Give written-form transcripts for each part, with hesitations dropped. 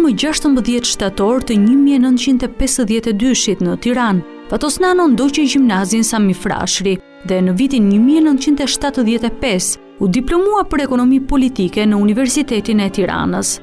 më 16 shtator të 1952 në Tiranë, Fatos Nano ndoqi gjimnazin Sami Frashëri dhe në vitin 1975 u diplomua për ekonomi politike në Universitetin e Tiranës.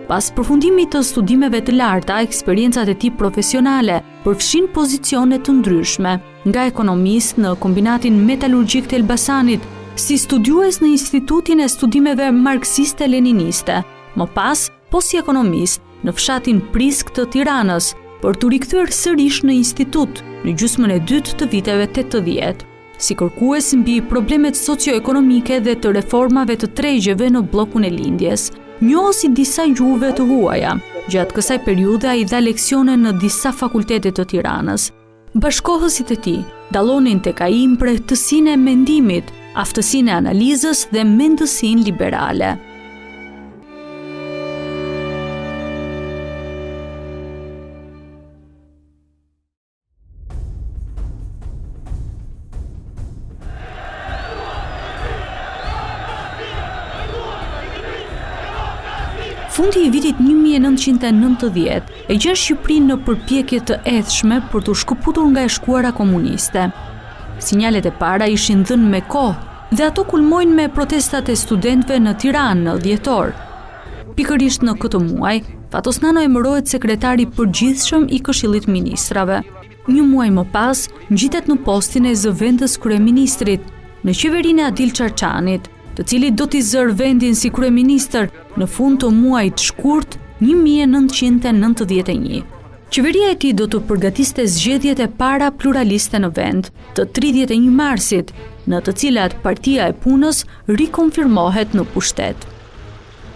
Pas përfundimit të studimeve të larta, eksperiencat e tij profesionale përfshin pozicione të ndryshme, nga ekonomist në kombinatin metalurgjik të Elbasanit, si studiues në Institutin e Studimeve Marksiste-Leniniste, më pas po si ekonomist në fshatin Prisk të Tiranës, për të rikthyer sërish në institut në gjysmën e dytë të viteve 80, si kërkues mbi problemet socio-ekonomike dhe të reformave të tregjeve në bllokun e lindjes. Njohë si disa gjuhëve të huaja, gjatë kësaj periudhe ai dha leksione në disa fakultete të Tiranës. Bashkohësit e tij dallonin tek ai impretësinë e mendimit, aftësinë e analizës dhe mendësinë liberale. Fundi i vitit 1990 e gjen Shqipërinë në përpjekje të edhshme për të shkëputur nga e shkuara komuniste. Sinjalet e para ishin dhënë me kohë dhe ato kulmojnë me protestat e studentëve në Tiranë në dhjetor. Pikërisht në këtë muaj, Fatos Nano emërohet sekretari i përgjithshëm i Këshillit Ministrave. Një muaj më pas, ngjitet në postin e zëvendës kryeministrit në qeverinë e Adil Çarçanit, të cili do t'i zërë vendin si kryeministër në fund të muajit shkurt 1991. Qeveria e tij do të përgatiste zgjedhjet e para pluraliste në vend të 31 marsit, në të cilat Partia e Punës rikonfirmohet në pushtet.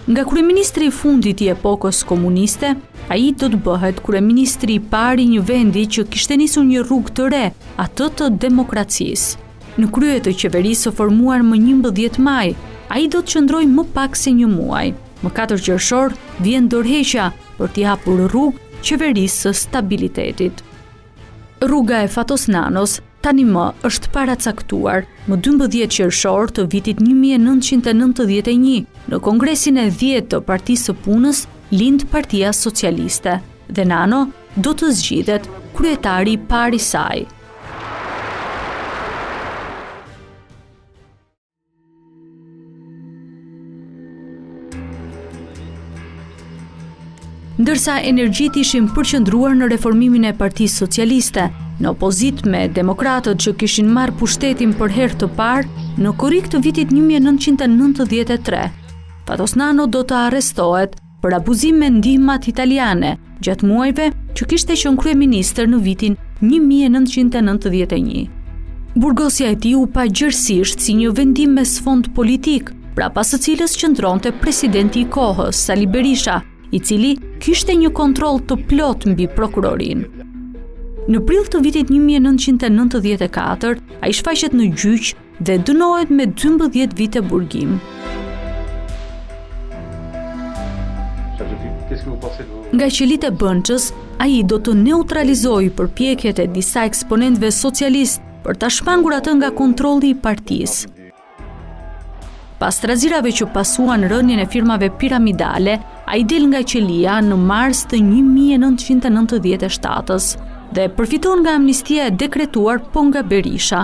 Nga kryeministri i fundit i epokës komuniste, ai do të bëhet kryeministri i parë i një vendi që kishte nisur një rrugë të re, atë të demokracisë. Në krye të qeverisë së formuar më 11 maj, ai do të qëndrojë më pak se një muaj. Më 4 qershor vjen dorëheqja për t'i hapur rrugë qeverisë së stabilitetit. Rruga e Fatos Nanos tani më është paracaktuar. Më 12 qershor të vitit 1991, në Kongresin e 10 të Partisë së Punës, lind Partia Socialiste dhe Nano do të zgjidhet kryetari i parë i saj. Ndërsa energjit ishin përqendruar në reformimin e Partisë Socialiste, në opozit me demokratët që kishin marrë pushtetin për herë të parë, në korrik të vitit 1993, Fatos Nano do të arrestohet për abuzim me ndihmat italiane gjatë muajve që kishte qenë kryeministër në vitin 1991. Burgosja e tij u pa gjërësisht si një vendim me sfond politik, prapas së cilës qëndronte presidenti i kohës, Sali Berisha, i cili kishte një kontroll të plot mbi prokurorinë. Në prill të vitit 1994, ai shfaqet në gjyq dhe dënohet me 12 vite burgim. Nga qelit e Bënçës, ai do të neutralizojë përpjekjet e disa eksponentëve socialist për ta shmangur atë nga kontrolli i partisë. Pas trazirave që pasuan rënien e firmave piramidale, ai del nga qelia në mars të 1997 dhe përfiton nga amnistia e dekretuar po nga Berisha.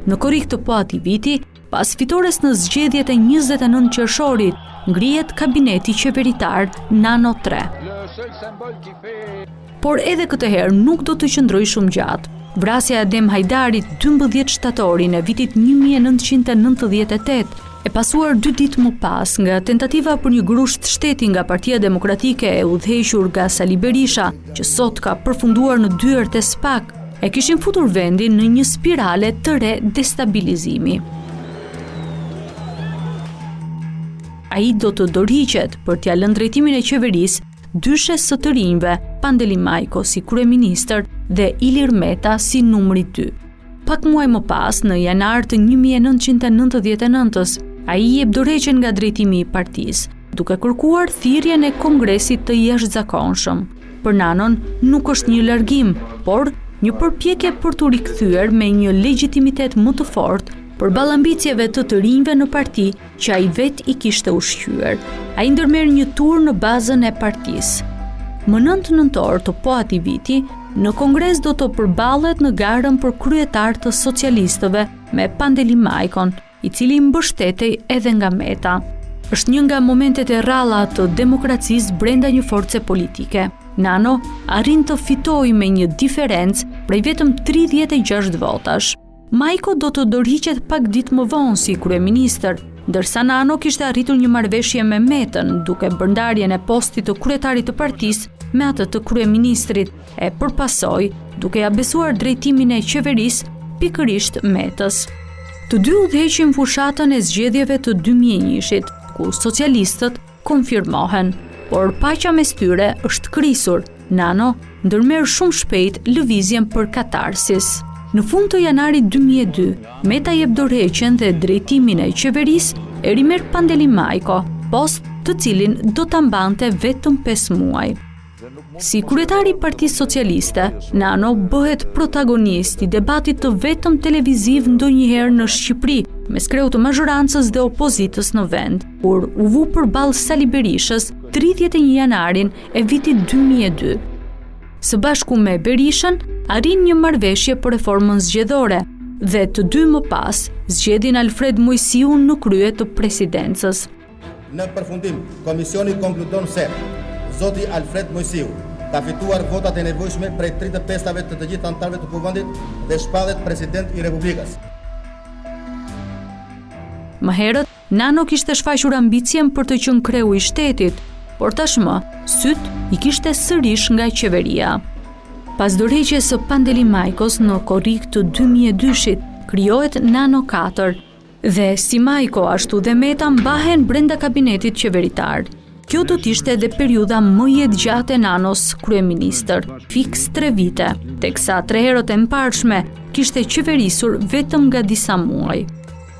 Në korrik të po atij viti, pas fitores në zgjedhjet e 29 qershorit, ngrihet kabineti qeveritar Nano 3. Por edhe këtë herë nuk do të qëndrojë shumë gjatë. Vrasja e Adem Hajdarit 12 shtatorin e vitit 1998 e pasuar 2 ditë më pas nga tentativa për një grusht shteti nga Partia Demokratike e udhëhequr nga Sali Berisha, që sot ka përfunduar në dyert e SPAK, e kishin futur vendin në një spirale të re destabilizimi. Ai do të dorëhiqet për t'ia lënë drejtimin e qeverisë dyshes së të rinjve, Pandeli Majko si kryeministër dhe Ilir Meta si numri 2. Pak muaj më pas, në janar të 1999, ai jep dorëheqjen nga drejtimi i partisë, duke kërkuar thirrjen e kongresit të jashtëzakonshëm. Për Nanon nuk është një largim, por një përpjekje për t'u rikthyer me një legjitimitet më të fortë përballë ambicjeve të rinjve në parti që ai vet i kishte ushqyer. Ai ndërmerr një tur në bazën e partisë. Më 9 nëntor të po atij viti, në kongres do të përballet në garën për kryetar të socialistëve me Pandelimajkon, i cili mbështetej edhe nga Meta. Është një nga momentet e rralla të demokracisë brenda një force politike. Nano arrin të fitojë me një diferencë prej vetëm 36 votash. Majko do të dorëhiqet pak ditë më vonë si kryeministër, ndërsa Nano kishte arritur një marrëveshje me Metën, duke bërë ndarjen e postit të kryetarit të partisë me atë të kryeministrit, e përpasoi duke ja besuar drejtimin e qeverisë pikërisht Metës. Të dy udhëheqin fushatën e zgjedhjeve të 2001-shit, ku socialistët konfirmohen, por paqja mes tyre është krisur. Nano ndërmerr shumë shpejt lëvizjen për katarsis. Në fund të janarit 2002, Meta jep dorëheqjen dhe drejtimin e qeverisë e rimerr Pandelimajko, post të cilin do ta mbante vetëm 5 muaj. Si kryetari i Partisë Socialiste, Nano bëhet protagonist i debatit të vetëm televiziv ndonjëherë në Shqipëri, mes kreut të mazhorancës dhe opozitës në vend, kur u vu përballë Sali Berishës 31 janarin e vitit 2002. Së bashku me Berishën, arrin një marrëveshje për reformën zgjedhore dhe të dy më pas zgjedhin Alfred Mojsiu në krye të presidencës. Në përfundim, komisioni konkludon se zoti Alfred Mojsiu ka fituar votat e nevojshme prej 35-ave të të gjithë anëtarëve të kuvendit dhe shpallet president i Republikës. Më herët, Nano kishte shfaqur ambicjen për të qenë kreu i shtetit, por tashmë syt i kishte sërish nga qeveria. Pas dorëheqjes së Pandelimajkos në korrik të 2002-shit, krijohet Nano 4 dhe si Majko ashtu dhe Meta mbahen brenda kabinetit qeveritar. Kjo do t'ishte edhe periudha më e gjatë e Nanos kryeministër, fiks 3 vite, teksa 3 herët e mparshme kishte qeverisur vetëm nga disa muaj.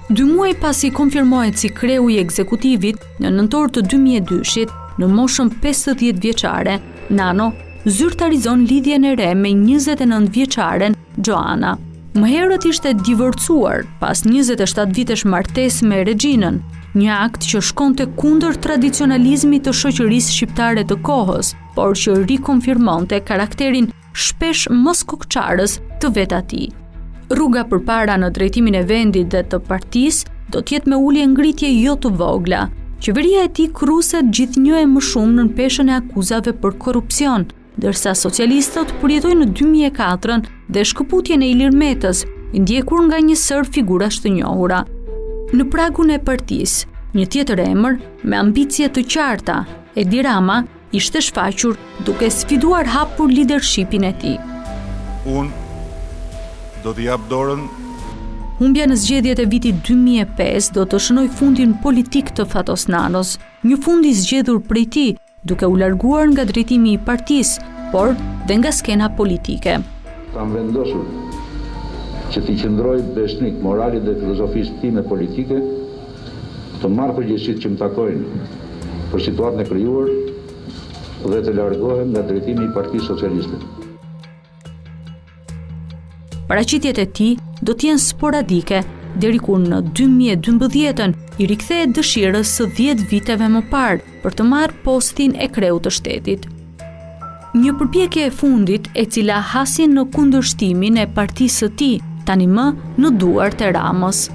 2 muaj pasi konfirmohet si kreu i ekzekutivit, në nëntor të 2002-shit, në moshën 50 vjeçare, Nano zyrtarizon lidhjen e re me 29 vjeçaren Joana. Më herët ishte divorcuar pas 27 vitesh martesë me regjinën, një akt që shkonte kundër tradicionalizmit të shoqërisë shqiptare të kohës, por që rikonfirmonte karakterin shpesh mos kokçarës të vet atij. Rruga përpara në drejtimin e vendit dhe të partisë do t'jetë me ulje ngritje jo të vogla. Qeveria e tij kruset gjithnjë e më shumë në peshën e akuzave për korrupsion, ndërsa socialistët përjetojnë në 2004 dhe shkëputjen e Ilir Metës, i ndjekur nga një sër figurash të njohura. Në pragun e partisë, një tjetër emër me ambicie të qarta, Edi Rama, ishte shfaqur duke sfiduar hapur leadershipin e tij. Unë do t'i jap dorën. Humbja në zgjedhjet e vitit 2005 do të shënoj fundin politik të Fatos Nanos, një fund i zgjedhur prej tij, duke u larguar nga drejtimi i partisë, por dhe nga skena politike. Kam vendosur që t'i qëndroj besnik moralit dhe filozofisë time politike, të marrë përgjegjësitë që më takojnë për situatën e krijuar dhe të largohem nga drejtimi i Partisë Socialiste. Paraqitjet e tij do të jenë sporadike, deri kur në 2012 i rikthehet dëshirës së 10 viteve më parë për të marrë postin e kreut të shtetit. Një përpjekje e fundit e cila hasi në kundërshtimin e partisë së tij, tani më në duart e Ramës.